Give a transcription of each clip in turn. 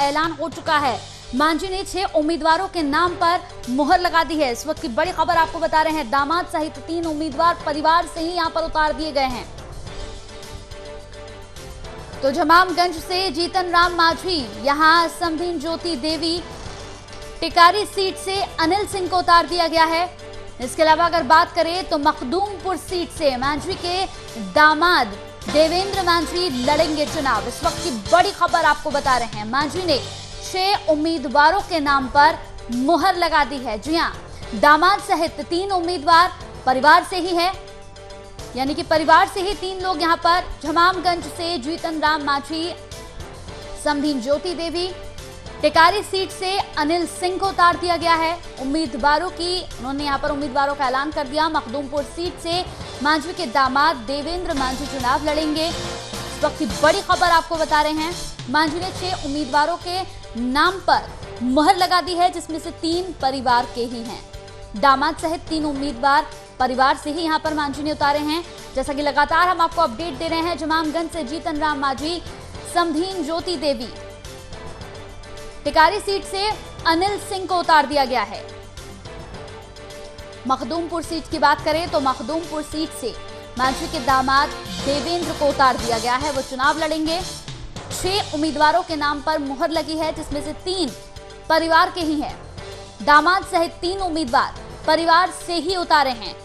ऐलान हो चुका है। मांझी ने 6 उम्मीदवारों के नाम पर मुहर लगा दी है। इस वक्त की बड़ी खबर आपको बता रहे हैं, दामाद सहित 3 उम्मीदवार परिवार से ही यहां पर उतार दिए गए हैं। तो जमामगंज से जीतन राम मांझी, यहां समधीन ज्योति देवी, टिकारी सीट से अनिल सिंह को उतार दिया गया है। इसके अलावा अगर बात करें तो मखदूमपुर सीट से मांझी के दामाद देवेंद्र मांझी लड़ेंगे चुनाव। इस वक्त की बड़ी खबर आपको बता रहे हैं, मांझी ने 6 उम्मीदवारों के नाम पर मुहर लगा दी है। जी हां, दामाद सहित 3 उम्मीदवार परिवार से ही है, यानी कि परिवार से ही 3 लोग यहां पर जमामगंज से जीतन राम मांझी, समधीन ज्योति देवी, टिकारी सीट से अनिल सिंह को उतार दिया गया है। उम्मीदवारों की उन्होंने यहां पर उम्मीदवारों का ऐलान कर दिया। मखदूमपुर सीट से मांझी के दामाद देवेंद्र मांझी चुनाव लड़ेंगे। इस वक्त की बड़ी खबर आपको बता रहे हैं, मांझी ने 6 उम्मीदवारों के नाम पर मुहर लगा दी है, जिसमें से 3 परिवार के ही हैं। दामाद सहित 3 उम्मीदवार परिवार से ही यहां पर मांझी ने उतारे हैं। जैसा कि लगातार हम आपको अपडेट दे रहे हैं, जमामगंज से जीतन राम मांझी, समधीन ज्योति देवी, टिकारी सीट से अनिल सिंह को उतार दिया गया है। मखदूमपुर सीट की बात करें तो मखदूमपुर सीट से मांझी के दामाद देवेंद्र को उतार दिया गया है, वो चुनाव लड़ेंगे। 6 उम्मीदवारों के नाम पर मुहर लगी है, जिसमें से 3 परिवार के ही हैं। दामाद सहित 3 उम्मीदवार परिवार से ही उतारे हैं।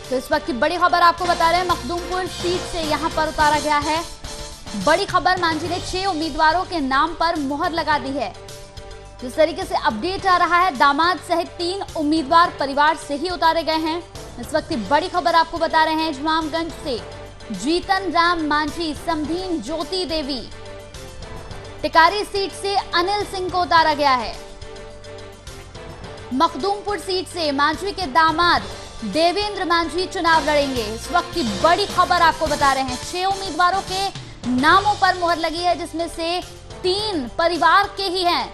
तो इस वक्त की बड़ी खबर आपको बता रहे हैं, मखदूमपुर सीट से यहां पर उतारा गया है। बड़ी खबर, मांझी ने 6 उम्मीदवारों के नाम पर मुहर लगा दी है। जिस तरीके से अपडेट आ रहा है, दामाद सहित 3 उम्मीदवार परिवार से ही उतारे गए हैं। इस वक्त की बड़ी खबर आपको बता रहे हैं, जमामगंज से जीतन राम मांझी, समधीन ज्योति देवी, टिकारी सीट से अनिल सिंह को उतारा गया है। मखदूमपुर सीट से मांझी के दामाद देवेंद्र मांझी चुनाव लड़ेंगे। इस वक्त की बड़ी खबर आपको बता रहे हैं, 6 उम्मीदवारों के नामों पर मुहर लगी है, जिसमें से 3 परिवार के ही हैं।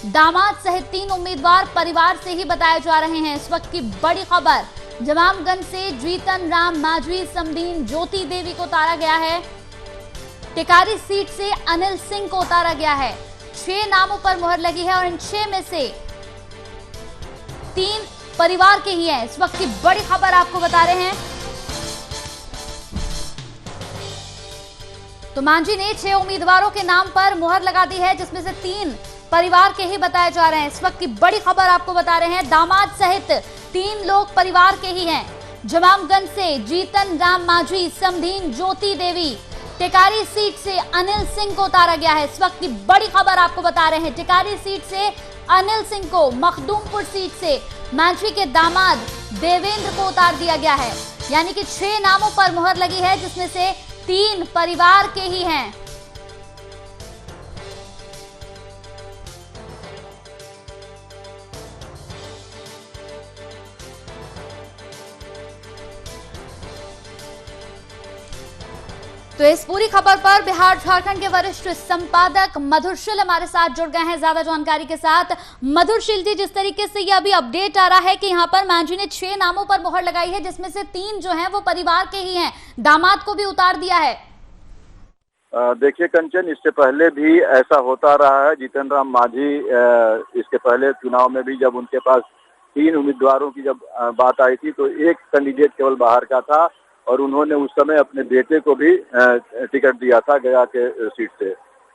दामाद सहित 3 उम्मीदवार परिवार से ही बताए जा रहे हैं। इस वक्त की बड़ी खबर, जमामगंज से जीतन राम मांझी, समधीन ज्योति देवी को उतारा गया है। टिकारी सीट से अनिल सिंह को उतारा गया है। 6 नामों पर मुहर लगी है और इन 6 में से 3 परिवार के ही हैं। इस वक्त की बड़ी खबर आपको बता रहे हैं, तो मांझी ने 6 उम्मीदवारों के नाम पर मुहर लगा दी है, जिसमें से 3 परिवार के ही बताए जा रहे हैं। इस वक्त की बड़ी खबर आपको बता रहे हैं, दामाद सहित 3 लोग परिवार के ही हैं। जमामगंज से जीतन राम मांझी, समधीन ज्योति देवी, टिकारी सीट से अनिल सिंह को उतारा गया है। इस वक्त की बड़ी खबर आपको बता रहे हैं, टिकारी सीट से अनिल सिंह को, मखदूमपुर सीट से मांझी के दामाद देवेंद्र को उतार दिया गया है। यानी कि 6 नामों पर मुहर लगी है, जिसमें से 3 परिवार के ही हैं। तो इस पूरी खबर पर बिहार झारखंड के वरिष्ठ संपादक मधुरशील हमारे साथ जुड़ गए हैं ज्यादा जानकारी के साथ। मधुरशील जी, जिस तरीके से ये अभी अपडेट आ रहा है कि यहाँ पर मांझी ने 6 नामों पर मुहर लगाई है, जिसमें से 3 जो हैं वो परिवार के ही हैं, दामाद को भी उतार दिया है। देखिए कंचन, इससे पहले भी ऐसा होता रहा है। जीतन राम मांझी इसके पहले चुनाव में भी जब उनके पास 3 उम्मीदवारों की जब बात आई थी, तो एक कैंडिडेट केवल बाहर का था और उन्होंने उस समय अपने बेटे को भी टिकट दिया था गया के सीट से।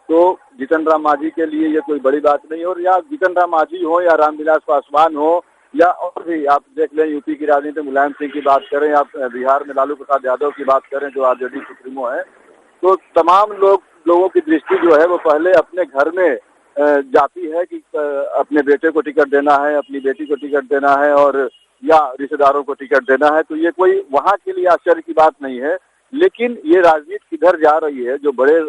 तो जीतन राम मांझी के लिए ये कोई बड़ी बात नहीं। और या जीतन राम मांझी हो या रामविलास पासवान हो या और भी, आप देख लें यूपी की राजनीति में मुलायम सिंह की बात करें, आप बिहार में लालू प्रसाद यादव की बात करें जो आरजेडी सुप्रीमो है, तो तमाम लोगों की दृष्टि जो है वो पहले अपने घर में जाती है कि अपने बेटे को टिकट देना है, अपनी बेटी को टिकट देना है और या रिश्तेदारों को टिकट देना है। तो ये कोई वहाँ के लिए आश्चर्य की बात नहीं है। लेकिन ये राजनीति किधर जा रही है, जो बड़े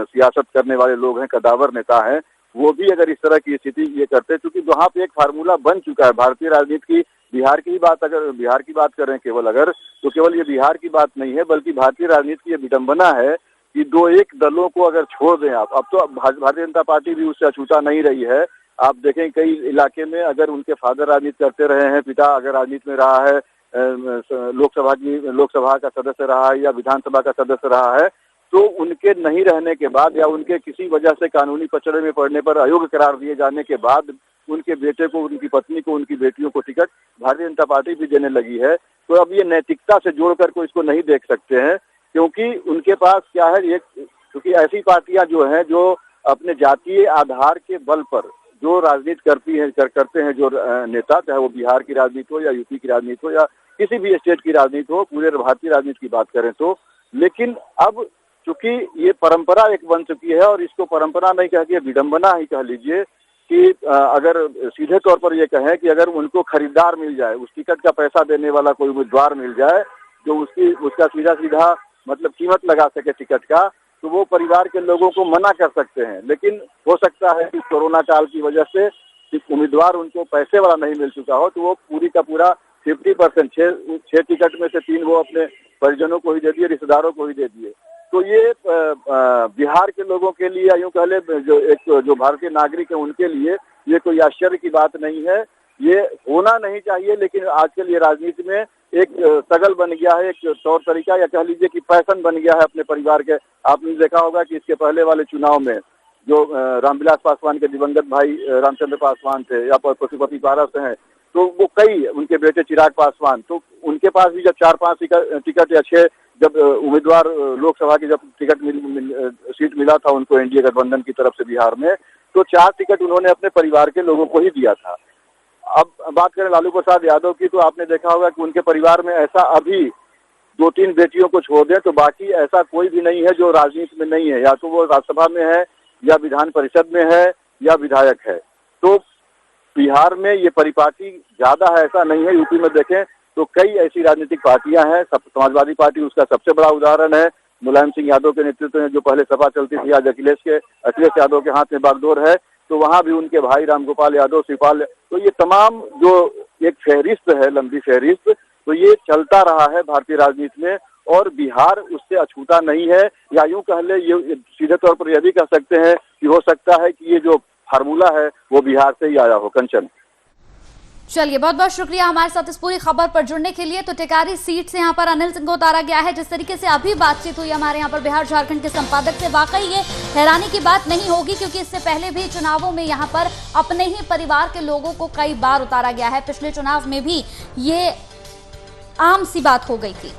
सियासत करने वाले लोग हैं, कदावर नेता हैं, वो भी अगर इस तरह की स्थिति ये करते, क्योंकि वहाँ पे एक फार्मूला बन चुका है भारतीय राजनीति की। बिहार की बात अगर बिहार की बात करें केवल अगर, तो केवल ये बिहार की बात नहीं है, बल्कि भारतीय राजनीति की ये विडंबना है कि दो एक दलों को अगर छोड़ दें आप, अब तो भारतीय जनता पार्टी भी उससे अछूता नहीं रही है। आप देखें कई इलाके में अगर उनके फादर राजनीति करते रहे हैं, पिता अगर राजनीति में रहा है, लोकसभा का सदस्य रहा है या विधानसभा का सदस्य रहा है, तो उनके नहीं रहने के बाद या उनके किसी वजह से कानूनी पचड़े में पड़ने पर अयोग्य करार दिए जाने के बाद उनके बेटे को, उनकी पत्नी को, उनकी बेटियों को टिकट भारतीय जनता पार्टी भी देने लगी है। तो अब ये नैतिकता से जोड़कर को इसको नहीं देख सकते हैं, क्योंकि उनके पास क्या है, एक क्योंकि ऐसी पार्टियां जो हैं जो अपने जातीय आधार के बल पर जो राजनीति करते हैं जो नेता, चाहे वो बिहार की राजनीति हो या यूपी की राजनीति हो या किसी भी स्टेट की राजनीति हो, पूरे भारतीय राजनीति की बात करें तो, लेकिन अब चूंकि ये परंपरा एक बन चुकी है और इसको परंपरा नहीं कह के विडंबना ही कह लीजिए कि अगर सीधे तौर पर ये कहें कि अगर उनको खरीदार मिल जाए, उस टिकट का पैसा देने वाला कोई उम्मीदवार मिल जाए जो उसका सीधा मतलब कीमत लगा सके टिकट का, तो वो परिवार के लोगों को मना कर सकते हैं। लेकिन हो सकता है कि कोरोना काल की वजह से उम्मीदवार उनको पैसे वाला नहीं मिल चुका हो, तो वो पूरी का पूरा 50% 6 टिकट में से 3 वो अपने परिजनों को ही दे दिए, रिश्तेदारों को ही दे दिए। तो ये बिहार के लोगों के लिए, यूं कह ले जो भारतीय नागरिक है उनके लिए ये कोई आश्चर्य की बात नहीं है। ये होना नहीं चाहिए, लेकिन आजकल ये राजनीति में एक सगल बन गया है, एक तौर तरीका या कह लीजिए कि फैशन बन गया है अपने परिवार के। आपने देखा होगा कि इसके पहले वाले चुनाव में जो रामविलास पासवान के दिवंगत भाई रामचंद्र पासवान थे या पशुपति पारस हैं, तो वो कई उनके बेटे चिराग पासवान, तो उनके पास भी जब 4-5 टिकट या 6 जब उम्मीदवार लोकसभा की जब टिकट सीट मिला था उनको एनडीए गठबंधन की तरफ से बिहार में, तो 4 टिकट उन्होंने अपने परिवार के लोगों को ही दिया था। अब बात करें लालू प्रसाद यादव की, तो आपने देखा होगा कि उनके परिवार में ऐसा अभी 2-3 बेटियों को छोड़ दें तो बाकी ऐसा कोई भी नहीं है जो राजनीति में नहीं है, या तो वो राज्यसभा में है या विधान परिषद में है या विधायक है। तो बिहार में ये परिपाटी ज्यादा है, ऐसा नहीं है। यूपी में देखें तो कई ऐसी राजनीतिक पार्टियां हैं, समाजवादी पार्टी उसका सबसे बड़ा उदाहरण है। मुलायम सिंह यादव के नेतृत्व में जो पहले सपा चलती थी, आज अखिलेश यादव के हाथ में बागडोर है, तो वहां भी उनके भाई रामगोपाल यादव, शिवपाल, तो ये तमाम जो एक फहरिस्त है, लंबी फहरिस्त, तो ये चलता रहा है भारतीय राजनीति में और बिहार उससे अछूता नहीं है। या यूं कह ले, ये सीधे तौर पर यह भी कह सकते हैं कि हो सकता है कि ये जो फार्मूला है वो बिहार से ही आया हो। कंचन, चलिए, बहुत बहुत शुक्रिया हमारे साथ इस पूरी खबर पर जुड़ने के लिए। तो टिकारी सीट से यहाँ पर अनिल सिंह को उतारा गया है। जिस तरीके से अभी बातचीत हुई हमारे यहाँ पर बिहार झारखंड के संपादक से, वाकई ये हैरानी की बात नहीं होगी, क्योंकि इससे पहले भी चुनावों में यहाँ पर अपने ही परिवार के लोगों को कई बार उतारा गया है। पिछले चुनाव में भी ये आम सी बात हो गई थी।